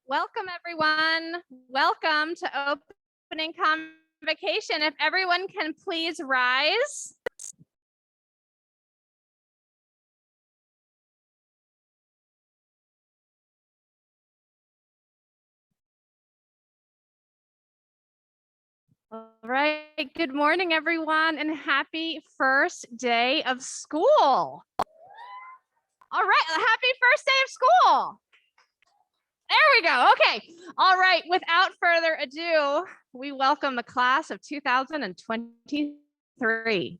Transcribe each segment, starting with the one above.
Welcome, everyone. Welcome to Opening Convocation. If everyone can please rise. All right. Good morning, everyone, and happy first day of school. All right. Happy first day of school. There we go. Okay. All right. Without further ado, we welcome the class of 2023.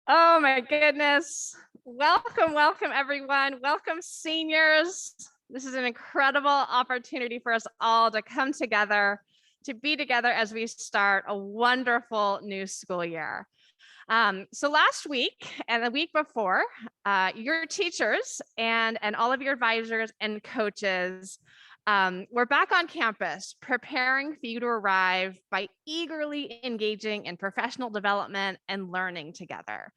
Oh my goodness. Welcome everyone. Welcome seniors. This is an incredible opportunity for us all to come together, to be together as we start a wonderful new school year. So last week and the week before, your teachers and all of your advisors and coaches we're back on campus preparing for you to arrive by eagerly engaging in professional development and learning together.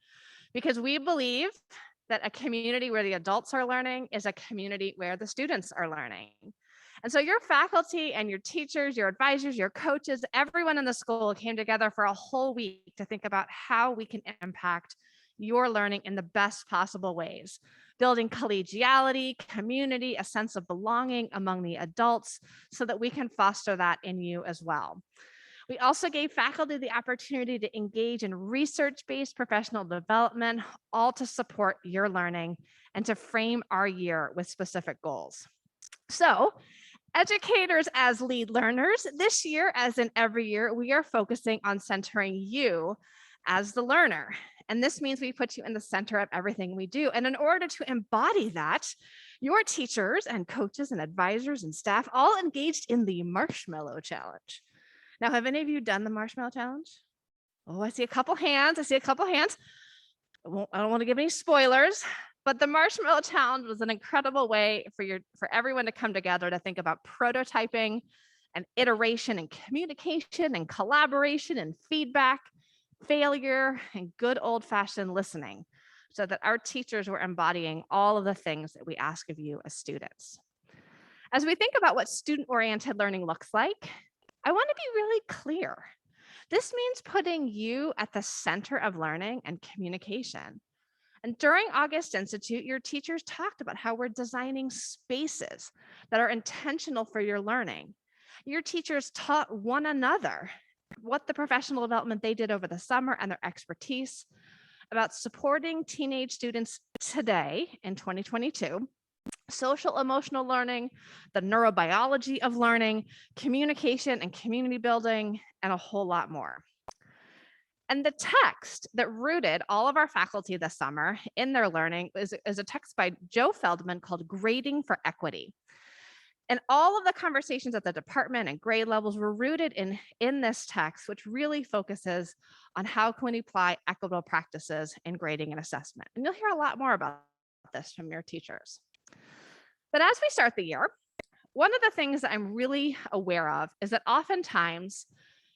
Because we believe that a community where the adults are learning is a community where the students are learning. And so your faculty and your teachers, your advisors, your coaches, everyone in the school came together for a whole week to think about how we can impact your learning in the best possible ways, building collegiality, community, a sense of belonging among the adults so that we can foster that in you as well. We also gave faculty the opportunity to engage in research-based professional development, all to support your learning and to frame our year with specific goals. So, educators as lead learners, this year, as in every year, we are focusing on centering you as the learner. And this means we put you in the center of everything we do. And in order to embody that, your teachers and coaches and advisors and staff all engaged in the Marshmallow Challenge. Now, have any of you done the Marshmallow Challenge? Oh, I see a couple hands. I don't want to give any spoilers, but the Marshmallow Challenge was an incredible way for everyone to come together to think about prototyping and iteration and communication and collaboration and feedback, failure, and good old-fashioned listening, so that our teachers were embodying all of the things that we ask of you as students. As we think about what student-oriented learning looks like, I want to be really clear. This means putting you at the center of learning and communication. And during August Institute, your teachers talked about how we're designing spaces that are intentional for your learning. Your teachers taught one another what the professional development they did over the summer and their expertise about supporting teenage students today in 2022, social emotional learning, the neurobiology of learning, communication and community building, and a whole lot more. And the text that rooted all of our faculty this summer in their learning is a text by Joe Feldman called Grading for Equity. And all of the conversations at the department and grade levels were rooted in this text, which really focuses on how can we apply equitable practices in grading and assessment. And you'll hear a lot more about this from your teachers. But as we start the year, one of the things that I'm really aware of is that oftentimes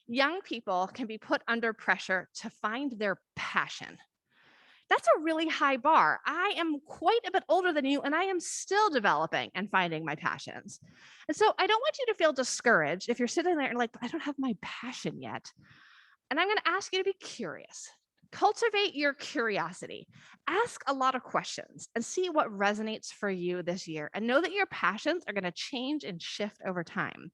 young people can be put under pressure to find their passion. That's a really high bar. I am quite a bit older than you, and I am still developing and finding my passions. And so I don't want you to feel discouraged if you're sitting there and like, I don't have my passion yet. And I'm going to ask you to be curious. Cultivate your curiosity. Ask a lot of questions and see what resonates for you this year. And know that your passions are going to change and shift over time.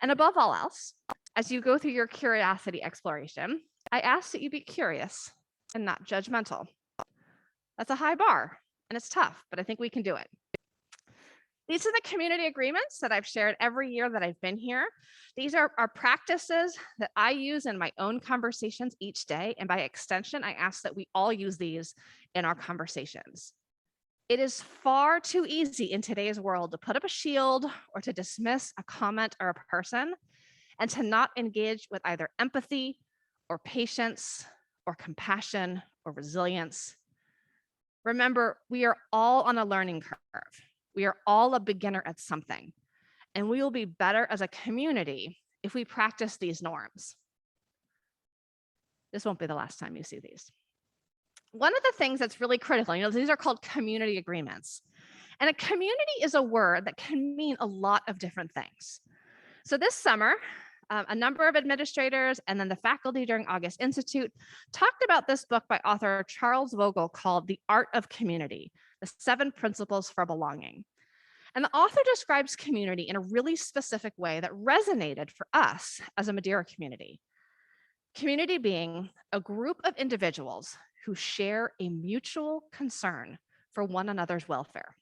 And above all else, as you go through your curiosity exploration, I ask that you be curious and not judgmental. That's a high bar and it's tough, but I think we can do it. These are the community agreements that I've shared every year that I've been here. These are practices that I use in my own conversations each day. And by extension, I ask that we all use these in our conversations. It is far too easy in today's world to put up a shield or to dismiss a comment or a person and to not engage with either empathy or patience or compassion or resilience. Remember, we are all on a learning curve. We are all a beginner at something, and we will be better as a community if we practice these norms. This won't be the last time you see these. One of the things that's really critical, these are called community agreements. And a community is a word that can mean a lot of different things. So this summer, a number of administrators and then the faculty during August Institute talked about this book by author Charles Vogel called The Art of Community, The 7 Principles for Belonging. And the author describes community in a really specific way that resonated for us as a Madeira community. Community being a group of individuals who share a mutual concern for one another's welfare.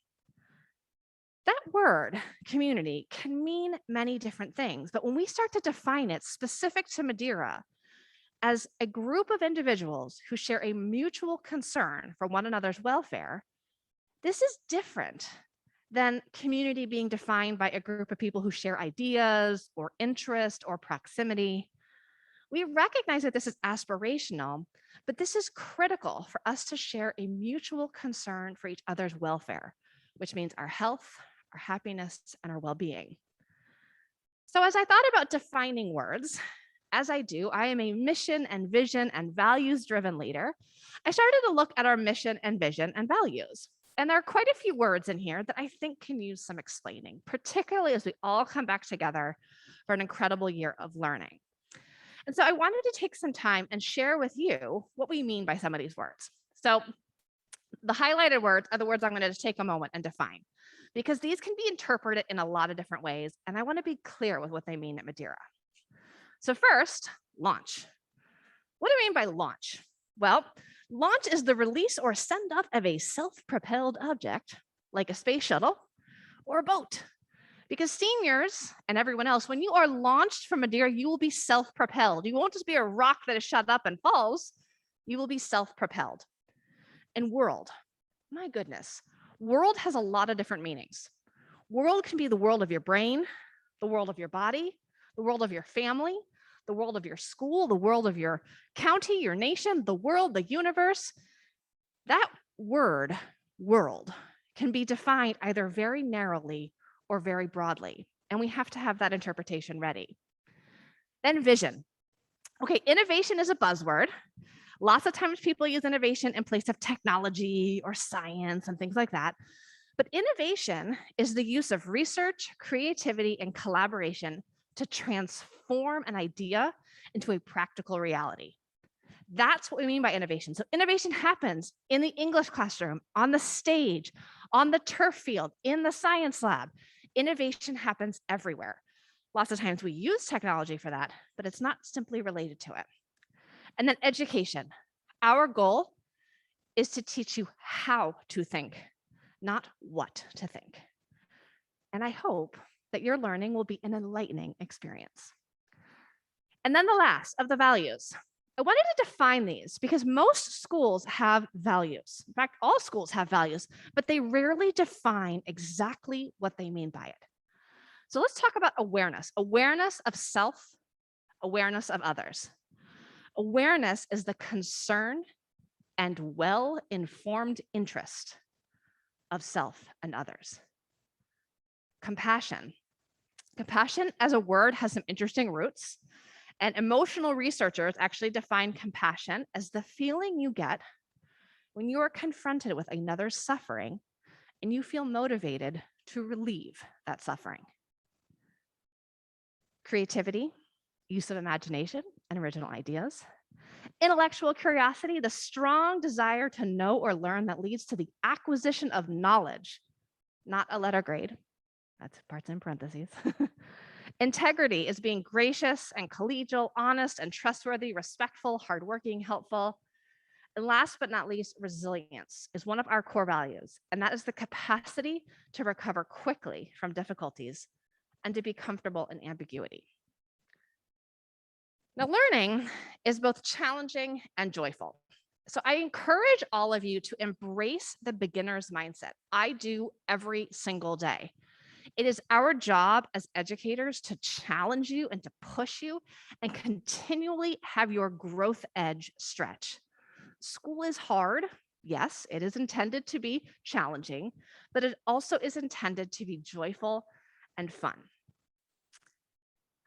That word, community, can mean many different things, but when we start to define it specific to Madeira as a group of individuals who share a mutual concern for one another's welfare, this is different than community being defined by a group of people who share ideas or interest or proximity. We recognize that this is aspirational, but this is critical for us to share a mutual concern for each other's welfare, which means our health, our happiness, and our well-being. So as I thought about defining words, as I do, I am a mission and vision and values-driven leader. I started to look at our mission and vision and values. And there are quite a few words in here that I think can use some explaining, particularly as we all come back together for an incredible year of learning. And so I wanted to take some time and share with you what we mean by some of these words. So the highlighted words are the words I'm going to just take a moment and define, because these can be interpreted in a lot of different ways, and I want to be clear with what they mean at Madeira. So first, launch. What do I mean by launch? Well, launch is the release or send off of a self-propelled object, like a space shuttle or a boat. Because seniors and everyone else, when you are launched from a deer, you will be self-propelled. You won't just be a rock that is shut up and falls. You will be self-propelled. And world, my goodness, world has a lot of different meanings. World can be the world of your brain, the world of your body, the world of your family, the world of your school, the world of your county, your nation, the world, the universe. That word, world, can be defined either very narrowly or very broadly. And we have to have that interpretation ready. Then vision. Okay, innovation is a buzzword. Lots of times people use innovation in place of technology or science and things like that. But innovation is the use of research, creativity, and collaboration to transform an idea into a practical reality. That's what we mean by innovation. So innovation happens in the English classroom, on the stage, on the turf field, in the science lab. Innovation happens everywhere. Lots of times we use technology for that, but it's not simply related to it. And then education. Our goal is to teach you how to think, not what to think. And I hope that your learning will be an enlightening experience. And then the last of the values. I wanted to define these because most schools have values. In fact, all schools have values, but they rarely define exactly what they mean by it. So let's talk about awareness. Awareness of self, awareness of others. Awareness is the concern and well-informed interest of self and others. Compassion. Compassion as a word has some interesting roots, and emotional researchers actually define compassion as the feeling you get when you are confronted with another's suffering and you feel motivated to relieve that suffering. Creativity, use of imagination and original ideas. Intellectual curiosity, the strong desire to know or learn that leads to the acquisition of knowledge, not a letter grade. That's parts in parentheses. Integrity is being gracious and collegial, honest and trustworthy, respectful, hardworking, helpful. And last but not least, resilience is one of our core values, and that is the capacity to recover quickly from difficulties and to be comfortable in ambiguity. Now, learning is both challenging and joyful. So I encourage all of you to embrace the beginner's mindset. I do every single day. It is our job as educators to challenge you and to push you and continually have your growth edge stretch. School is hard. Yes, it is intended to be challenging, but it also is intended to be joyful and fun.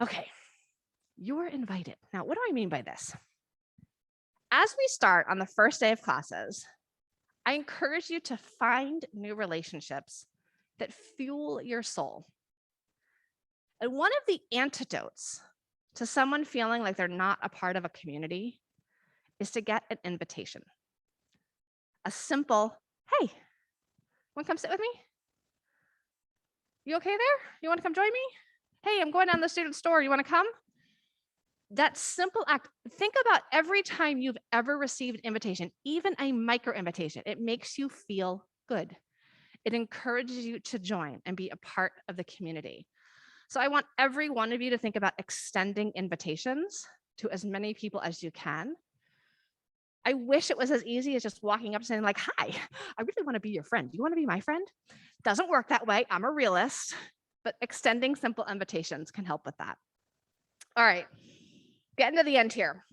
Okay, you're invited. Now, what do I mean by this? As we start on the first day of classes, I encourage you to find new relationships that fuel your soul. And one of the antidotes to someone feeling like they're not a part of a community is to get an invitation. A simple, hey, wanna come sit with me? You okay there? You wanna come join me? Hey, I'm going down to the student store, you wanna come? That simple act, think about every time you've ever received an invitation, even a micro invitation, it makes you feel good. It encourages you to join and be a part of the community. So I want every one of you to think about extending invitations to as many people as you can. I wish it was as easy as just walking up and saying like, hi, I really want to be your friend. Do you want to be my friend? Doesn't work that way. I'm a realist, but extending simple invitations can help with that. All right, getting to the end here.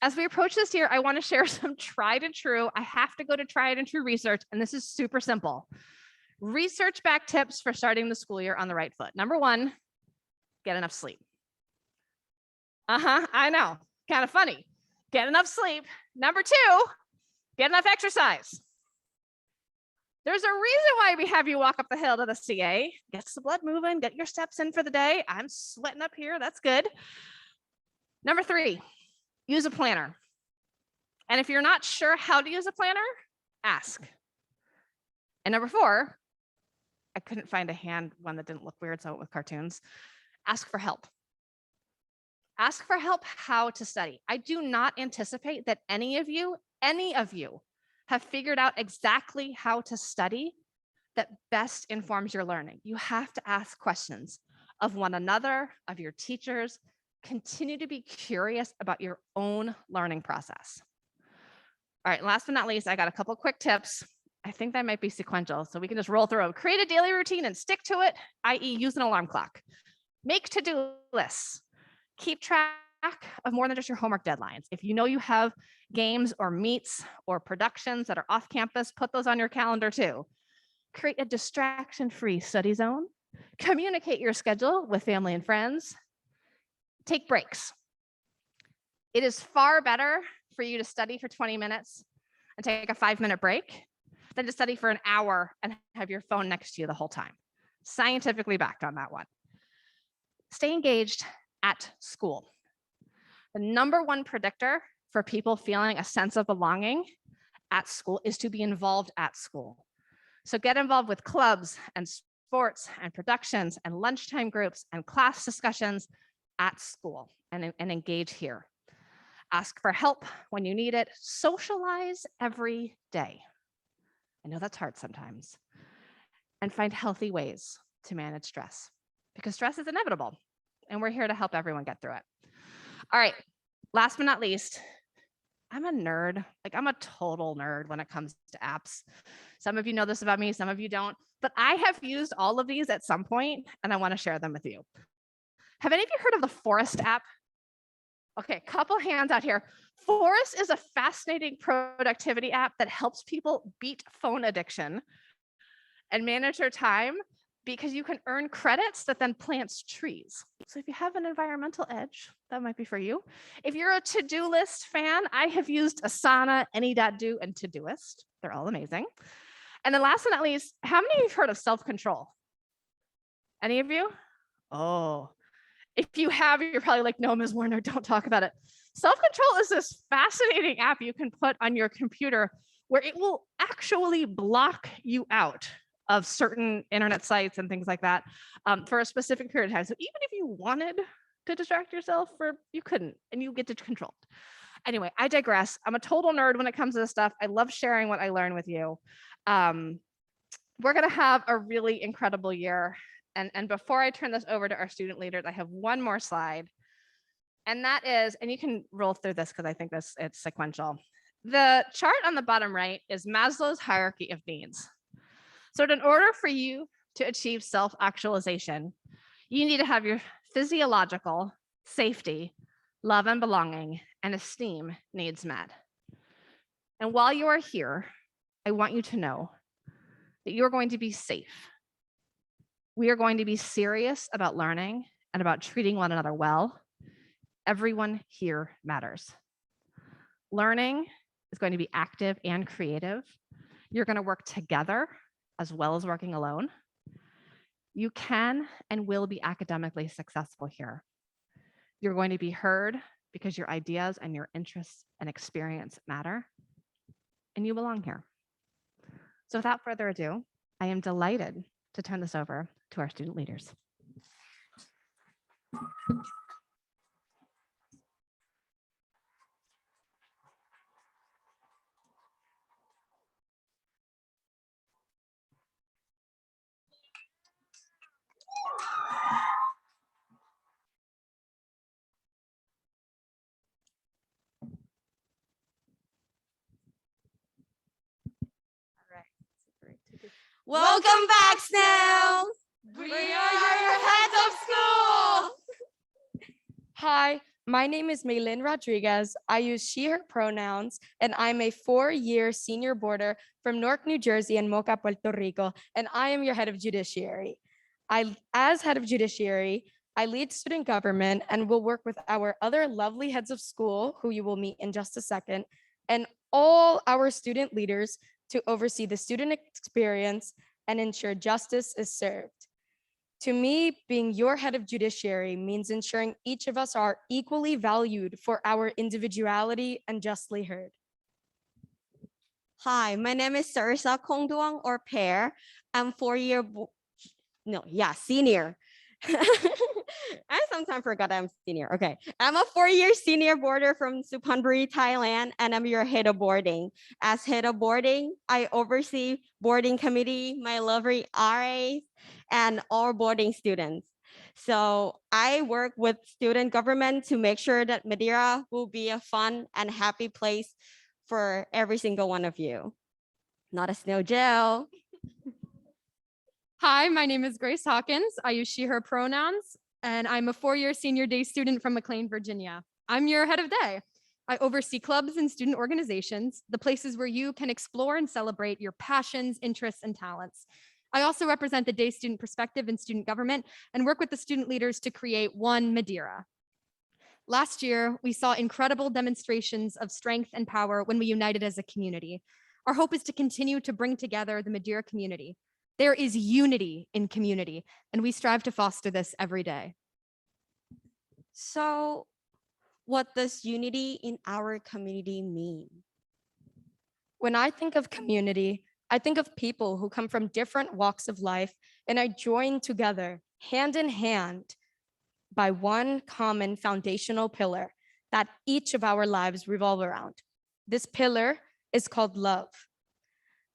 As we approach this year, I want to share some tried and true. I have to go to tried and true research, and this is super simple. Research-backed tips for starting the school year on the right foot. Number one, get enough sleep. I know, kind of funny. Get enough sleep. Number two, get enough exercise. There's a reason why we have you walk up the hill to the CA. Gets the blood moving, get your steps in for the day. I'm sweating up here, that's good. Number three, use a planner. And if you're not sure how to use a planner, ask. And number four, I couldn't find a hand one that didn't look weird, so I went with cartoons. Ask for help. Ask for help how to study. I do not anticipate that any of you have figured out exactly how to study that best informs your learning. You have to ask questions of one another, of your teachers. Continue to be curious about your own learning process. All right, last but not least, I got a couple quick tips. I think that might be sequential, so we can just roll through. Create a daily routine and stick to it, i.e. use an alarm clock. Make to-do lists. Keep track of more than just your homework deadlines. If you know you have games or meets or productions that are off campus, put those on your calendar too. Create a distraction-free study zone. Communicate your schedule with family and friends. Take breaks. It is far better for you to study for 20 minutes and take a 5-minute break than to study for an hour and have your phone next to you the whole time. Scientifically backed on that one. Stay engaged at school. The number one predictor for people feeling a sense of belonging at school is to be involved at school. So get involved with clubs and sports and productions and lunchtime groups and class discussions at school and engage here. Ask for help when you need it. Socialize every day. I know that's hard sometimes. And find healthy ways to manage stress because stress is inevitable and we're here to help everyone get through it. All right, last but not least, I'm a nerd. Like I'm a total nerd when it comes to apps. Some of you know this about me, some of you don't, but I have used all of these at some point and I want to share them with you. Have any of you heard of the Forest app? Okay, couple hands out here. Forest is a fascinating productivity app that helps people beat phone addiction and manage their time because you can earn credits that then plants trees. So if you have an environmental edge, that might be for you. If you're a to-do list fan, I have used Asana, Any.do, and Todoist. They're all amazing. And then last but not least, how many of you have heard of self-control? Any of you? Oh, if you have, you're probably like, no, Ms. Warner, don't talk about it. Self-control is this fascinating app you can put on your computer where it will actually block you out of certain internet sites and things like that for a specific period of time. So even if you wanted to distract yourself, you couldn't, and you get to control it. Anyway, I digress. I'm a total nerd when it comes to this stuff. I love sharing what I learn with you. We're gonna have a really incredible year. And before I turn this over to our student leaders, I have one more slide. And that is, and you can roll through this because I think it's sequential. The chart on the bottom right is Maslow's hierarchy of needs. So in order for you to achieve self-actualization, you need to have your physiological, safety, love and belonging, and esteem needs met. And while you are here, I want you to know that you're going to be safe. We are going to be serious about learning and about treating one another well. Everyone here matters. Learning is going to be active and creative. You're going to work together as well as working alone. You can and will be academically successful here. You're going to be heard because your ideas and your interests and experience matter, and you belong here. So without further ado, I am delighted to turn this over to our student leaders. Welcome back, Snail. We are your heads of school. Hi, my name is Maylin Rodriguez. I use she, her pronouns, and I'm a 4-year senior boarder from Newark, New Jersey and Moca, Puerto Rico, and I am your head of judiciary. As head of judiciary, I lead student government and will work with our other lovely heads of school, who you will meet in just a second, and all our student leaders to oversee the student experience and ensure justice is served. To me, being your head of judiciary means ensuring each of us are equally valued for our individuality and justly heard. Hi, my name is Sarisa Kongduang or Pear. I'm senior. I sometimes forgot I'm senior. Okay. I'm a 4-year senior boarder from Suphanburi, Thailand, and I'm your head of boarding. As head of boarding, I oversee boarding committee, my lovely RAs, and all boarding students. So I work with student government to make sure that Madeira will be a fun and happy place for every single one of you. Not a snow gel. Hi, my name is Grace Hawkins. I use she, her pronouns, and I'm a 4-year senior day student from McLean, Virginia. I'm your head of day. I oversee clubs and student organizations, the places where you can explore and celebrate your passions, interests, and talents. I also represent the day student perspective in student government and work with the student leaders to create One Madeira. Last year, we saw incredible demonstrations of strength and power when we united as a community. Our hope is to continue to bring together the Madeira community. There is unity in community, and we strive to foster this every day. So what does unity in our community mean? When I think of community, I think of people who come from different walks of life and are joined together, hand in hand, by one common foundational pillar that each of our lives revolve around. This pillar is called love.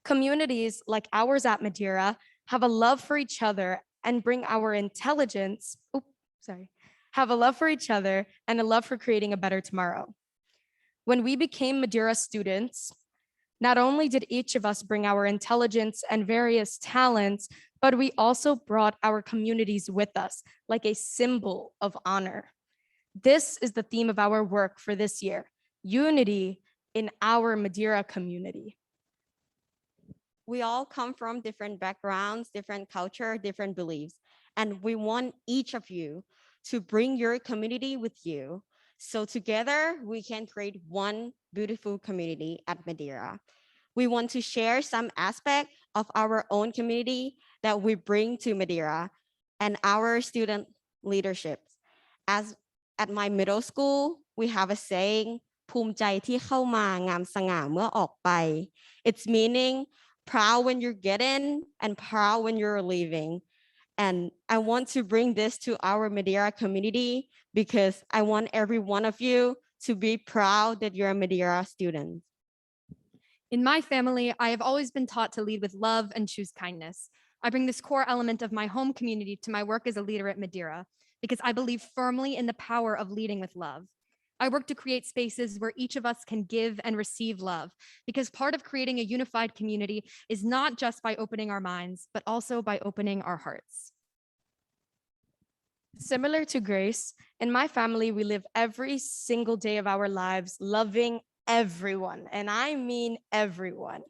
Communities like ours at Madeira have a love for each other and bring our intelligence, have a love for each other and a love for creating a better tomorrow. When we became Madeira students, not only did each of us bring our intelligence and various talents, but we also brought our communities with us like a symbol of honor. This is the theme of our work for this year, unity in our Madeira community. We all come from different backgrounds, different culture, different beliefs, and we want each of you to bring your community with you. So together we can create one beautiful community at Madeira. We want to share some aspect of our own community that we bring to Madeira and our student leaderships. As at my middle school, we have a saying, ภูมิใจที่เข้ามางามสง่าเมื่อออกไป It's meaning proud when you're getting and proud when you're leaving. And I want to bring this to our Madeira community because I want every one of you to be proud that you're a Madeira student. In my family, I have always been taught to lead with love and choose kindness. I bring this core element of my home community to my work as a leader at Madeira because I believe firmly in the power of leading with love. I work to create spaces where each of us can give and receive love because part of creating a unified community is not just by opening our minds, but also by opening our hearts. Similar to Grace, in my family, we live every single day of our lives loving everyone, and I mean everyone,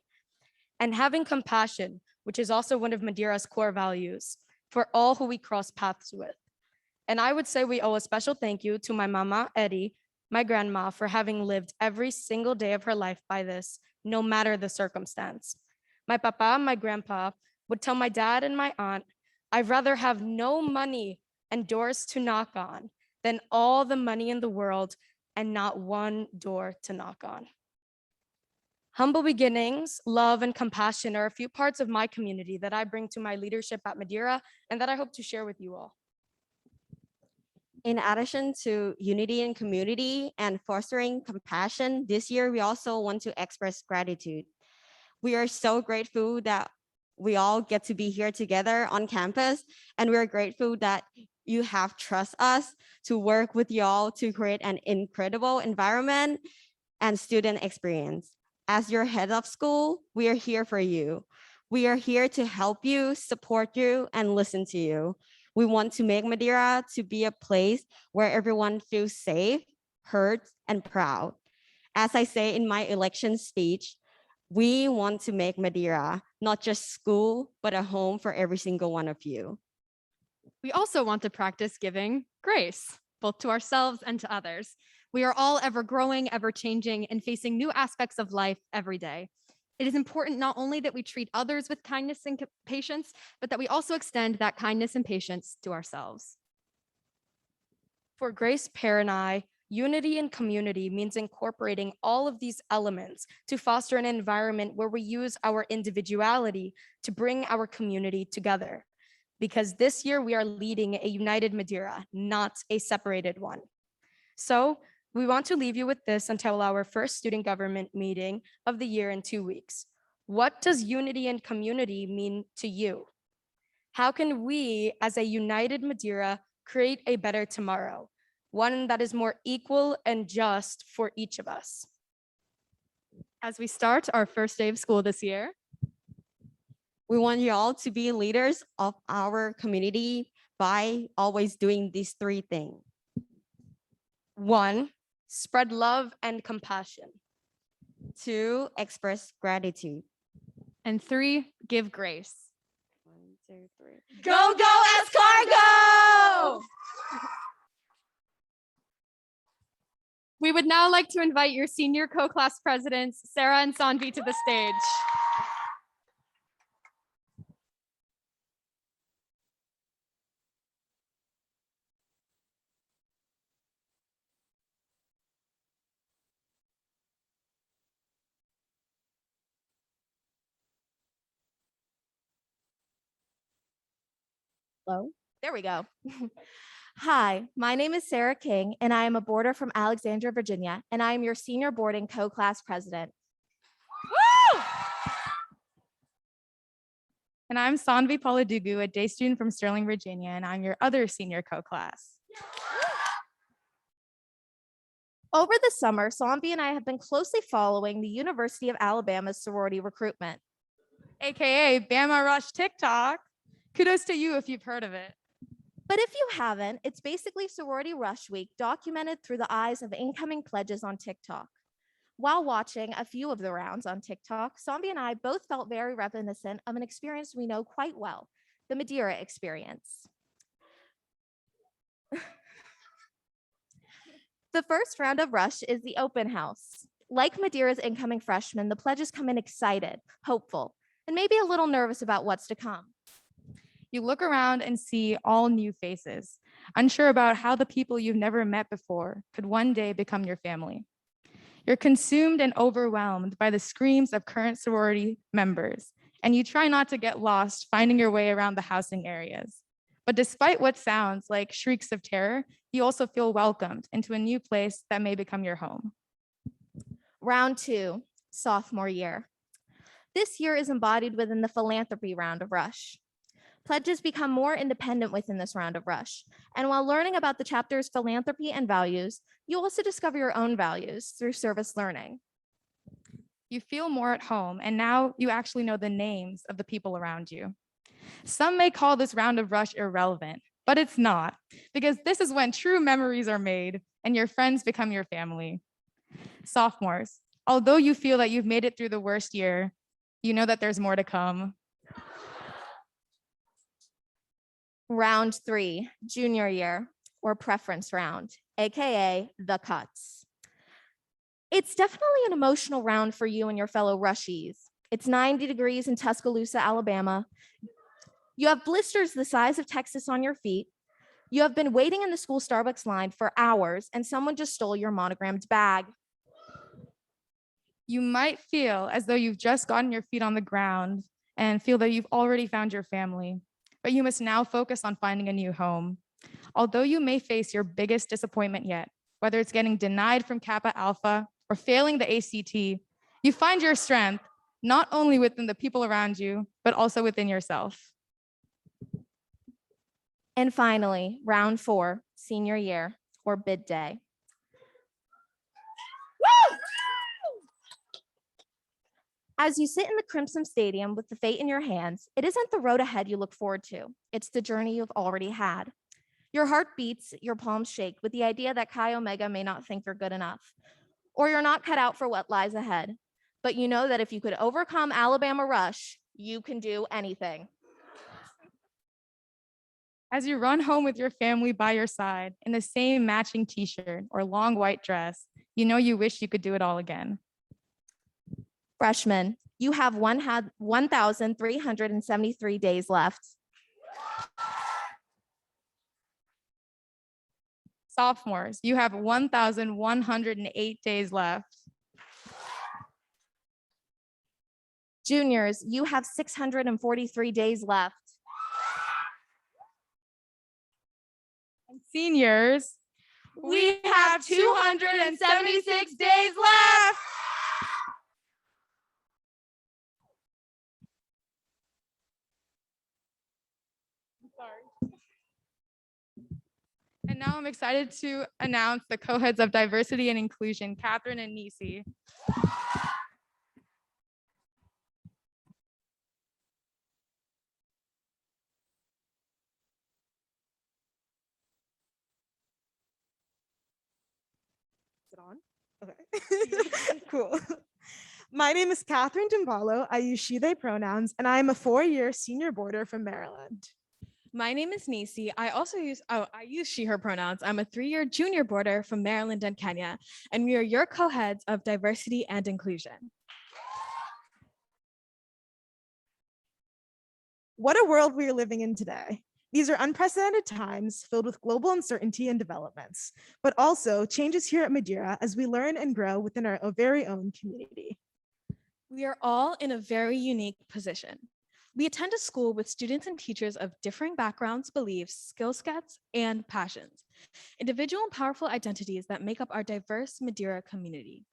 and having compassion, which is also one of Madeira's core values, for all who we cross paths with. And I would say we owe a special thank you to my mama, Eddie, my grandma, for having lived every single day of her life by this, no matter the circumstance. My papa and my grandpa would tell my dad and my aunt, I'd rather have no money and doors to knock on than all the money in the world and not one door to knock on. Humble beginnings, love, and compassion are a few parts of my community that I bring to my leadership at Madeira and that I hope to share with you all. In addition to unity and community and fostering compassion, this year we also want to express gratitude. We are so grateful that we all get to be here together on campus, and we're grateful that you have trust us to work with y'all to create an incredible environment and student experience. As your head of school, we are here for you. We are here to help you, support you, and listen to you. We want to make Madeira to be a place where everyone feels safe, heard, and proud. As I say in my election speech, we want to make Madeira not just school, but a home for every single one of you. We also want to practice giving grace, both to ourselves and to others. We are all ever growing, ever changing, and facing new aspects of life every day. It is important not only that we treat others with kindness and patience, but that we also extend that kindness and patience to ourselves. For Grace, Pear, and I, unity and community means incorporating all of these elements to foster an environment where we use our individuality to bring our community together. because this year we are leading a united Madeira, not a separated one. So we want to leave you with this until our first student government meeting of the year in 2 weeks. What does unity and community mean to you? How can we, as a united Madeira, create a better tomorrow, one that is more equal and just for each of us? As we start our first day of school this year, We want you all to be leaders of our community by always doing these three things. 1, spread love and compassion. 2, express gratitude. and 3, give grace. 1, 2, 3. Go, go, Escargo! We would now like to invite your senior co-class presidents, Sarah and Sanvi, to the stage. Hello, there we go. Hi, my name is Sarah King, and I am a boarder from Alexandria, Virginia, and I am your senior board and co-class president. And I'm Sanvi Paladugu, a day student from Sterling, Virginia, and I'm your other senior co-class. Over the summer, Sanvi and I have been closely following the University of Alabama's sorority recruitment. AKA Bama Rush TikTok. Kudos to you if you've heard of it. But if you haven't, it's basically Sorority Rush Week documented through the eyes of incoming pledges on TikTok. While watching a few of the rounds on TikTok, Sanvi and I both felt very reminiscent of an experience we know quite well, the Madeira experience. The first round of Rush is the open house. Like Madeira's incoming freshmen, the pledges come in excited, hopeful, and maybe a little nervous about what's to come. You look around and see all new faces, unsure about how the people you've never met before could one day become your family. You're consumed and overwhelmed by the screams of current sorority members, and you try not to get lost finding your way around the housing areas. But despite what sounds like shrieks of terror, you also feel welcomed into a new place that may become your home. Round 2, sophomore year. This year is embodied within the philanthropy round of Rush. Pledges become more independent within this round of Rush. And while learning about the chapter's philanthropy and values, you also discover your own values through service learning. You feel more at home, and now you actually know the names of the people around you. Some may call this round of Rush irrelevant, but it's not, because this is when true memories are made and your friends become your family. Sophomores, although you feel that you've made it through the worst year, you know that there's more to come. Round 3, junior year, or preference round, AKA the cuts. It's definitely an emotional round for you and your fellow Rushies. It's 90 degrees in Tuscaloosa, Alabama. You have blisters the size of Texas on your feet. You have been waiting in the school Starbucks line for hours, and someone just stole your monogrammed bag. You might feel as though you've just gotten your feet on the ground and feel that you've already found your family, but you must now focus on finding a new home. Although you may face your biggest disappointment yet, whether it's getting denied from Kappa Alpha or failing the ACT, you find your strength not only within the people around you, but also within yourself. And finally, round 4, senior year, or bid day. As you sit in the Crimson Stadium with the fate in your hands, it isn't the road ahead you look forward to. It's the journey you've already had. Your heart beats, your palms shake with the idea that Chi Omega may not think you're good enough, or you're not cut out for what lies ahead. But you know that if you could overcome Alabama Rush, you can do anything. As you run home with your family by your side in the same matching t-shirt or long white dress, you know you wish you could do it all again. Freshmen, you have 1,373 days left. Sophomores, you have 1,108 days left. Juniors, you have 643 days left. Seniors, we have 276 days left. And now I'm excited to announce the co-heads of diversity and inclusion, Catherine and Nisi. Is it on? Okay. Cool. My name is Catherine Timbalo. I use she, they pronouns, and I am a 4-year senior boarder from Maryland. My name is Nisi. I use she, her pronouns. I'm a 3-year junior boarder from Maryland and Kenya, and we are your co-heads of diversity and inclusion. What a world we are living in today. These are unprecedented times filled with global uncertainty and developments, but also changes here at Madeira as we learn and grow within our very own community. We are all in a very unique position. We attend a school with students and teachers of differing backgrounds, beliefs, skill sets, and passions, individual and powerful identities that make up our diverse Madeira community.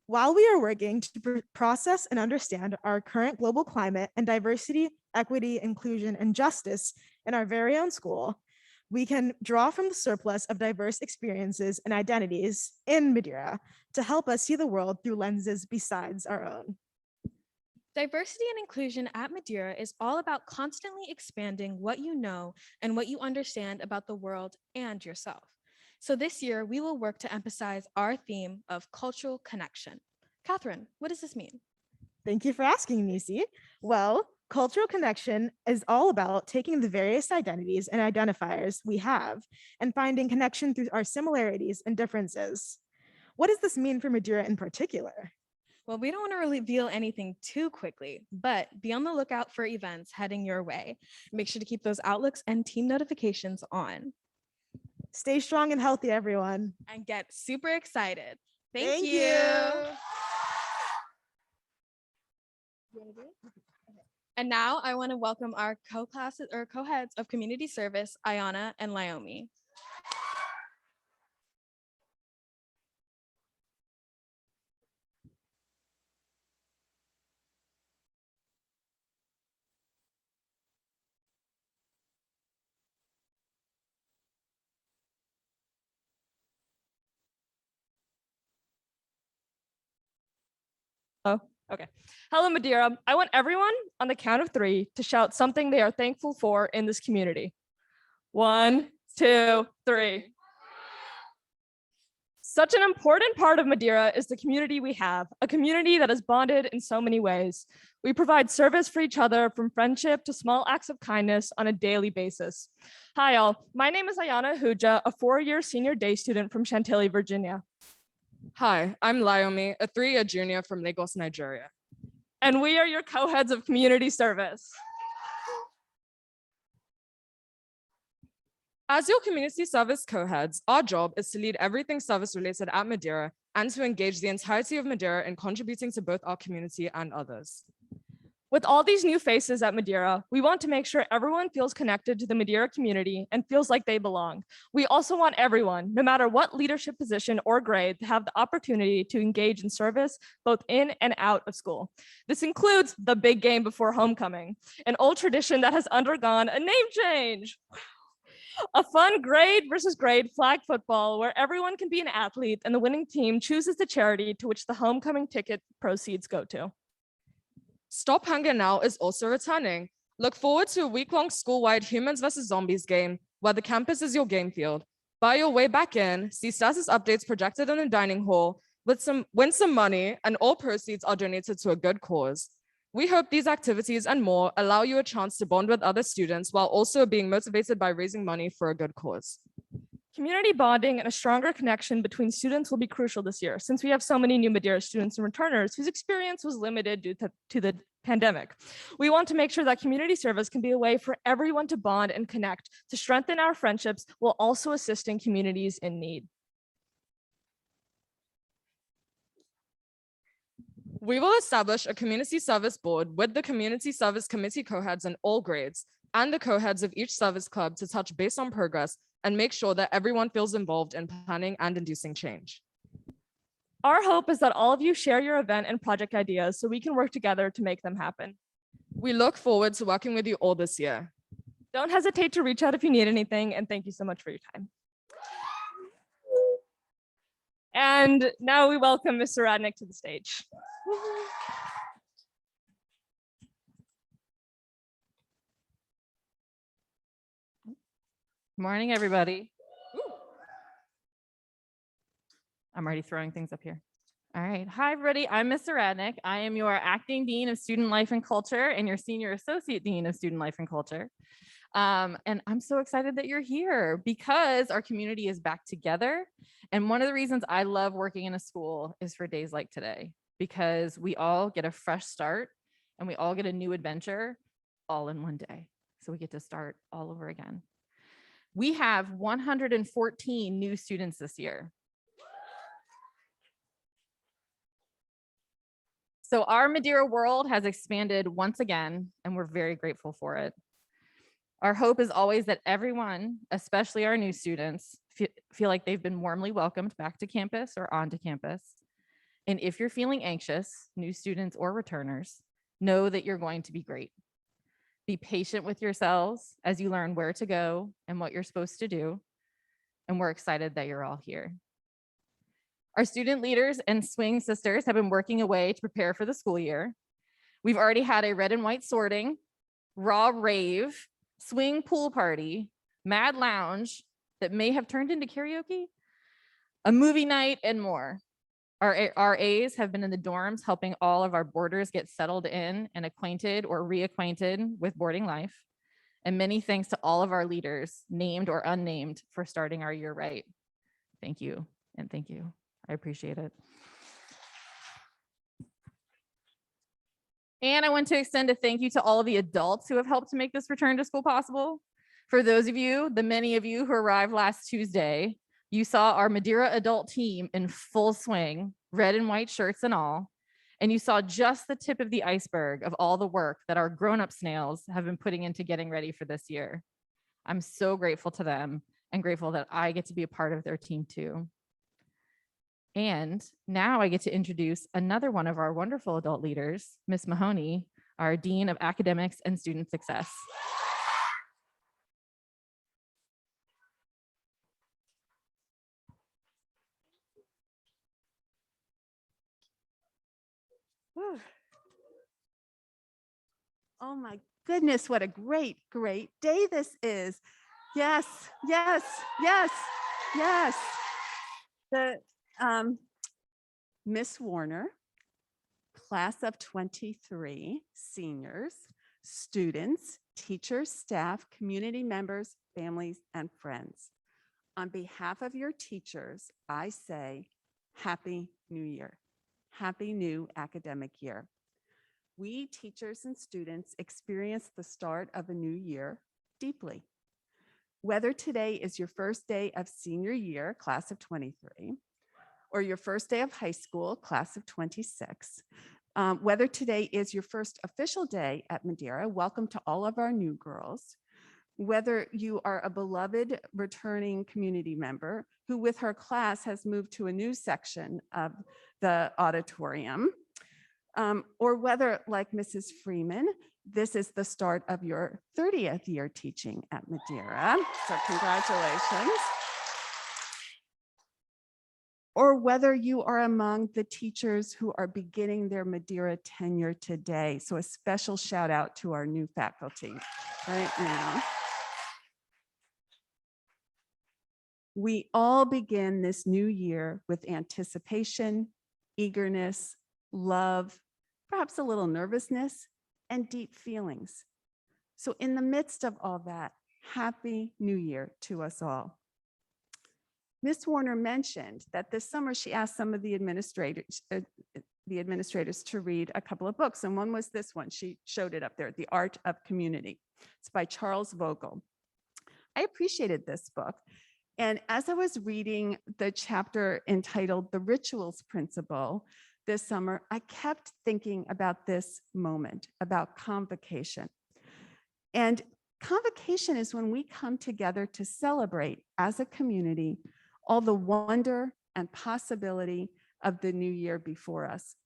While we are working to process and understand our current global climate and diversity, equity, inclusion, and justice in our very own school, we can draw from the surplus of diverse experiences and identities in Madeira to help us see the world through lenses besides our own. Diversity and inclusion at Madeira is all about constantly expanding what you know and what you understand about the world and yourself. So this year, we will work to emphasize our theme of cultural connection. Catherine, what does this mean? Thank you for asking, Nisi. Well, cultural connection is all about taking the various identities and identifiers we have and finding connection through our similarities and differences. What does this mean for Madeira in particular? Well, we don't want to reveal anything too quickly, but be on the lookout for events heading your way. Make sure to keep those outlooks and team notifications on. Stay strong and healthy, everyone. And get super excited. Thank Thank you. And now I want to welcome our co-classes or co-heads of community service, Ayana and Lyomi. Okay. Hello, Madeira. I want everyone on the count of 3 to shout something they are thankful for in this community. 1, 2, 3. Such an important part of Madeira is the community we have, a community that is bonded in so many ways. We provide service for each other from friendship to small acts of kindness on a daily basis. Hi, all. My name is Ayana Huja, a 4-year senior day student from Chantilly, Virginia. Hi, I'm Lyomi, a 3-year junior from Lagos, Nigeria. And we are your co-heads of community service. As your community service co-heads, our job is to lead everything service related at Madeira and to engage the entirety of Madeira in contributing to both our community and others. With all these new faces at Madeira, we want to make sure everyone feels connected to the Madeira community and feels like they belong. We also want everyone, no matter what leadership position or grade, to have the opportunity to engage in service both in and out of school. This includes the big game before homecoming, an old tradition that has undergone a name change. A fun grade versus grade flag football where everyone can be an athlete and the winning team chooses the charity to which the homecoming ticket proceeds go to. Stop Hunger Now is also returning. Look forward to a week-long school-wide Humans vs. Zombies game where the campus is your game field. Buy your way back in, see status updates projected in the dining hall, win some money, and all proceeds are donated to a good cause. We hope these activities and more allow you a chance to bond with other students while also being motivated by raising money for a good cause. Community bonding and a stronger connection between students will be crucial this year, since we have so many new Madeira students and returners whose experience was limited due to the pandemic. We want to make sure that community service can be a way for everyone to bond and connect, to strengthen our friendships while also assisting communities in need. We will establish a community service board with the community service committee co-heads in all grades. and the co-heads of each service club to touch base on progress and make sure that everyone feels involved in planning and inducing change. Our hope is that all of you share your event and project ideas so we can work together to make them happen. We look forward to working with you all this year. Don't hesitate to reach out if you need anything, and thank you so much for your time. And now we welcome Mr. Radnick to the stage. Morning, everybody. I'm already throwing things up here. All right. Hi, everybody. I'm Mr. Radnick. I am your acting dean of student life and culture and your senior associate dean of student life and culture. And I'm so excited that you're here because our community is back together. And one of the reasons I love working in a school is for days like today, because we all get a fresh start and we all get a new adventure all in one day. So we get to start all over again. We have 114 new students this year. So our Madeira world has expanded once again, and we're very grateful for it. Our hope is always that everyone, especially our new students, feel like they've been warmly welcomed back to campus or onto campus. And if you're feeling anxious, new students or returners, know that you're going to be great. Be patient with yourselves as you learn where to go and what you're supposed to do. And we're excited that you're all here. Our student leaders and swing sisters have been working away to prepare for the school year. We've already had a red and white sorting, raw rave, swing pool party, mad lounge that may have turned into karaoke, a movie night, and more. Our RAs have been in the dorms helping all of our boarders get settled in and acquainted or reacquainted with boarding life. And many thanks to all of our leaders, named or unnamed, for starting our year right. Thank you, and thank you. I appreciate it. And I want to extend a thank you to all of the adults who have helped to make this return to school possible. For those of you, the many of you who arrived last Tuesday, you saw our Madeira adult team in full swing, red and white shirts and all, and you saw just the tip of the iceberg of all the work that our grown-up snails have been putting into getting ready for this year. I'm so grateful to them and grateful that I get to be a part of their team too. And now I get to introduce another one of our wonderful adult leaders, Ms. Mahoney, our Dean of Academics and Student Success. Oh my goodness, what a great, great day this is. Yes, yes, yes, yes. The Miss Warner, class of 23 seniors, students, teachers, staff, community members, families, and friends. On behalf of your teachers, I say, Happy New Year. Happy new academic year. We teachers and students experience the start of a new year deeply. Whether today is your first day of senior year, class of 23, or your first day of high school, class of 26, whether today is your first official day at Madeira, welcome to all of our new girls. Whether you are a beloved returning community member who with her class has moved to a new section of the auditorium, or whether, like Mrs. Freeman, this is the start of your 30th year teaching at Madeira. So congratulations. Or whether you are among the teachers who are beginning their Madeira tenure today. So a special shout out to our new faculty right now. We all begin this new year with anticipation, eagerness, love, perhaps a little nervousness, and deep feelings. So in the midst of all that, Happy New Year to us all. Ms. Warner mentioned that this summer she asked some of the administrators to read a couple of books, and one was this one. She showed it up there, The Art of Community. It's by Charles Vogel. I appreciated this book. And as I was reading the chapter entitled The Rituals Principle this summer, I kept thinking about this moment, about convocation. And Convocation is when we come together to celebrate as a community all the wonder and possibility of the new year before us.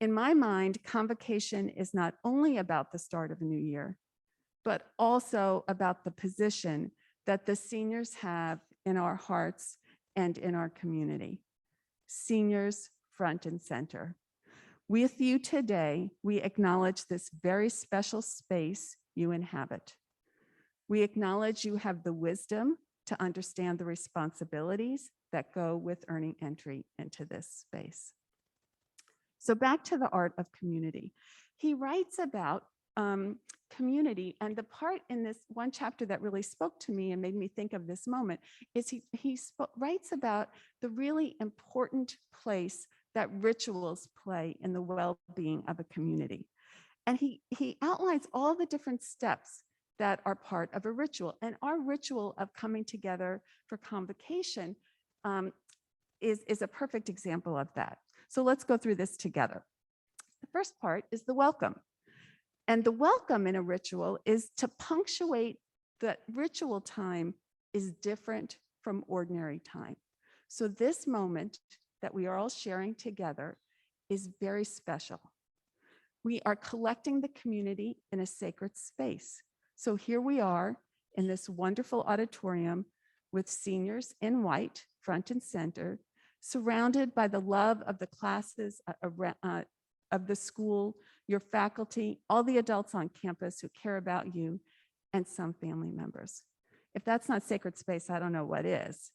In my mind, convocation is not only about the start of a new year, but also about the position that the seniors have in our hearts and in our community. Seniors front and center. With you today, we acknowledge this very special space you inhabit. We acknowledge you have the wisdom to understand the responsibilities that go with earning entry into this space. So back to the art of community. He writes about community, and the part in this one chapter that really spoke to me and made me think of this moment is he writes about the really important place that rituals play in the well-being of a community. And he outlines all the different steps that are part of a ritual. And our ritual of coming together for convocation is a perfect example of that. So let's go through this together. The first part is the welcome. And the welcome in a ritual is to punctuate that ritual time is different from ordinary time. So this moment that we are all sharing together is very special. We are collecting the community in a sacred space. So here we are in this wonderful auditorium with seniors in white, front and center, surrounded by the love of the classes of the school, your faculty, all the adults on campus who care about you, and some family members. If that's not sacred space, I don't know what is.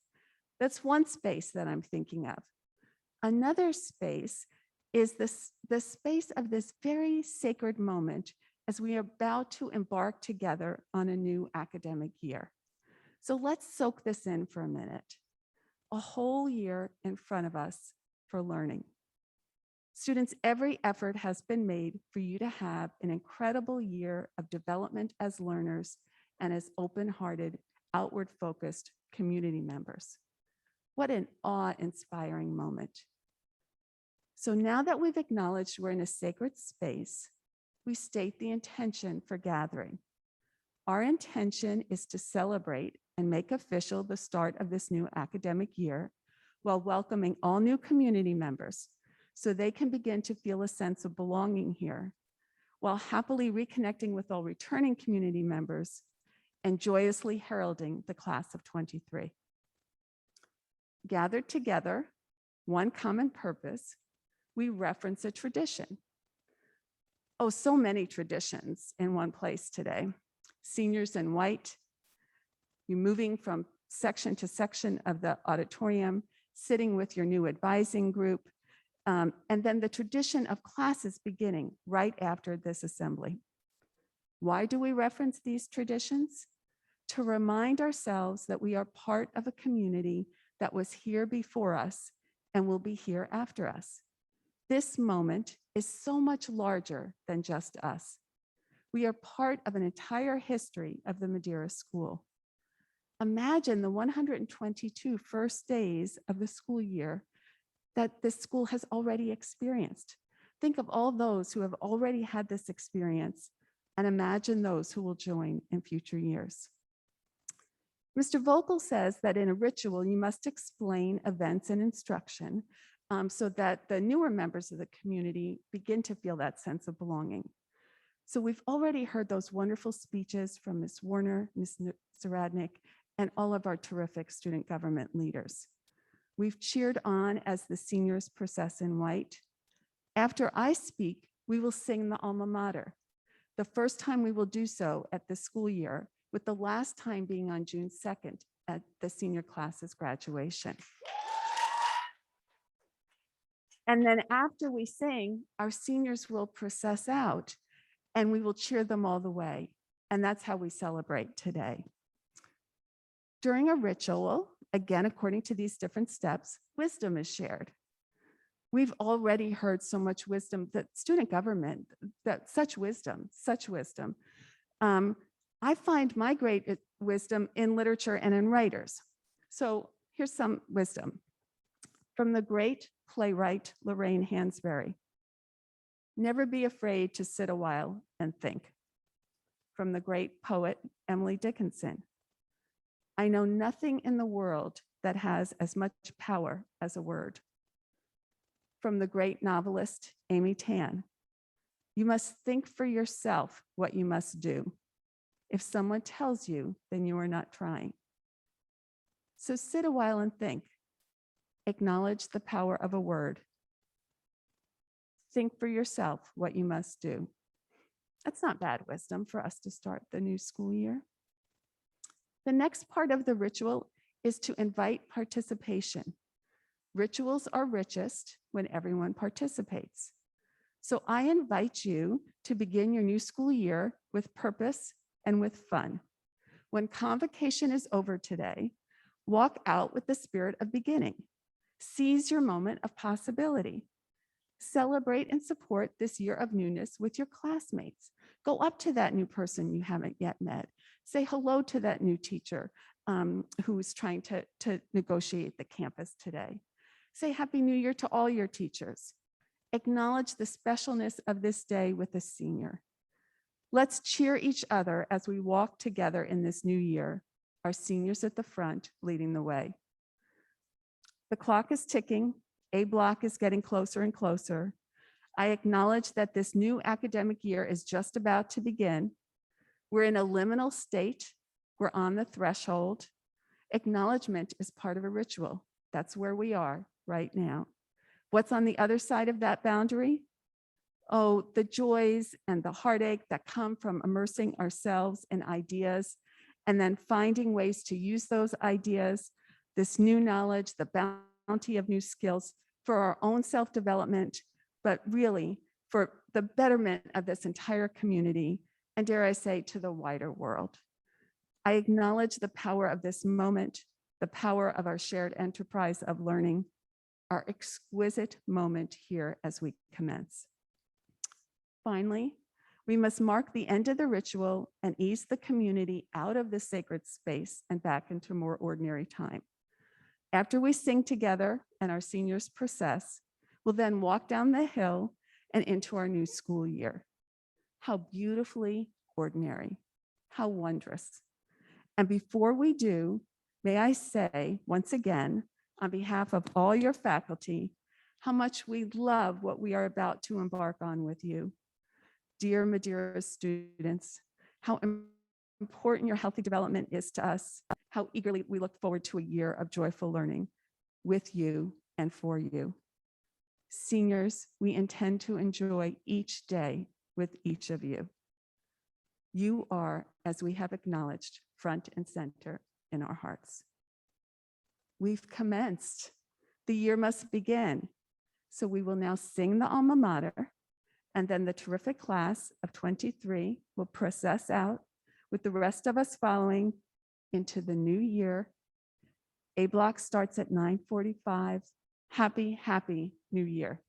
That's one space that I'm thinking of. Another space is the space of this very sacred moment as we are about to embark together on a new academic year. So let's soak this in for a minute. A whole year in front of us for learning. Students, every effort has been made for you to have an incredible year of development as learners and as open-hearted, outward-focused community members. What an awe-inspiring moment. So now that we've acknowledged we're in a sacred space, we state the intention for gathering. Our intention is to celebrate and make official the start of this new academic year while welcoming all new community members so they can begin to feel a sense of belonging here, while happily reconnecting with all returning community members and joyously heralding the class of 23. Gathered together, one common purpose, we reference a tradition. Oh, so many traditions in one place today. Seniors in white, you're moving from section to section of the auditorium, sitting with your new advising group, and then the tradition of classes beginning right after this assembly. Why do we reference these traditions? To remind ourselves that we are part of a community that was here before us and will be here after us. This moment is so much larger than just us. We are part of an entire history of the Madeira School. Imagine the 122 first days of the school year that this school has already experienced. Think of all those who have already had this experience and imagine those who will join in future years. Mr. Vogel says that in a ritual, you must explain events and instruction so that the newer members of the community begin to feel that sense of belonging. So we've already heard those wonderful speeches from Ms. Warner, Ms. Zaradnik, and all of our terrific student government leaders. We've cheered on as the seniors process in white. After I speak, we will sing the alma mater, the first time we will do so at this school year, with the last time being on June 2nd at the senior class's graduation. And then after we sing, our seniors will process out and we will cheer them all the way. And that's how we celebrate today. During a ritual, again, according to these different steps, wisdom is shared. We've already heard so much wisdom that student government, that such wisdom. I find my great wisdom in literature and in writers. So here's some wisdom from the great playwright Lorraine Hansberry. Never be afraid to sit a while and think. from the great poet Emily Dickinson. I know nothing in the world that has as much power as a word. From the great novelist Amy Tan, you must think for yourself what you must do. If someone tells you, then you are not trying. So sit a while and think. Acknowledge the power of a word. Think for yourself what you must do. That's not bad wisdom for us to start the new school year. The next part of the ritual is to invite participation. Rituals are richest when everyone participates. So I invite you to begin your new school year with purpose and with fun. When convocation is over today, walk out with the spirit of beginning. Seize your moment of possibility. Celebrate and support this year of newness with your classmates. Go up to that new person you haven't yet met. Say hello to that new teacher who's trying to negotiate the campus today. Say Happy New Year to all your teachers. Acknowledge the specialness of this day with a senior. Let's cheer each other as we walk together in this new year, our seniors at the front leading the way. The clock is ticking. A block is getting closer and closer. I acknowledge that this new academic year is just about to begin. We're in a liminal state. We're on the threshold. Acknowledgement is part of a ritual. That's where we are right now. What's on the other side of that boundary? Oh, the joys and the heartache that come from immersing ourselves in ideas and then finding ways to use those ideas, this new knowledge, the bounty of new skills for our own self-development, but really for the betterment of this entire community, and dare I say, to the wider world. I acknowledge the power of this moment, the power of our shared enterprise of learning, our exquisite moment here as we commence. Finally, we must mark the end of the ritual and ease the community out of the sacred space and back into more ordinary time. After we sing together and our seniors process, we'll then walk down the hill and into our new school year. How beautifully ordinary, how wondrous. And before we do, may I say once again, on behalf of all your faculty, how much we love what we are about to embark on with you. Dear Madeira students, how important your healthy development is to us, how eagerly we look forward to a year of joyful learning with you and for you. Seniors, we intend to enjoy each day with each of you. You are, as we have acknowledged, front and center in our hearts. We've commenced. The year must begin. So we will now sing the alma mater, and then the terrific class of 23 will process out with the rest of us following into the new year. A block starts at 9:45. Happy, happy New Year.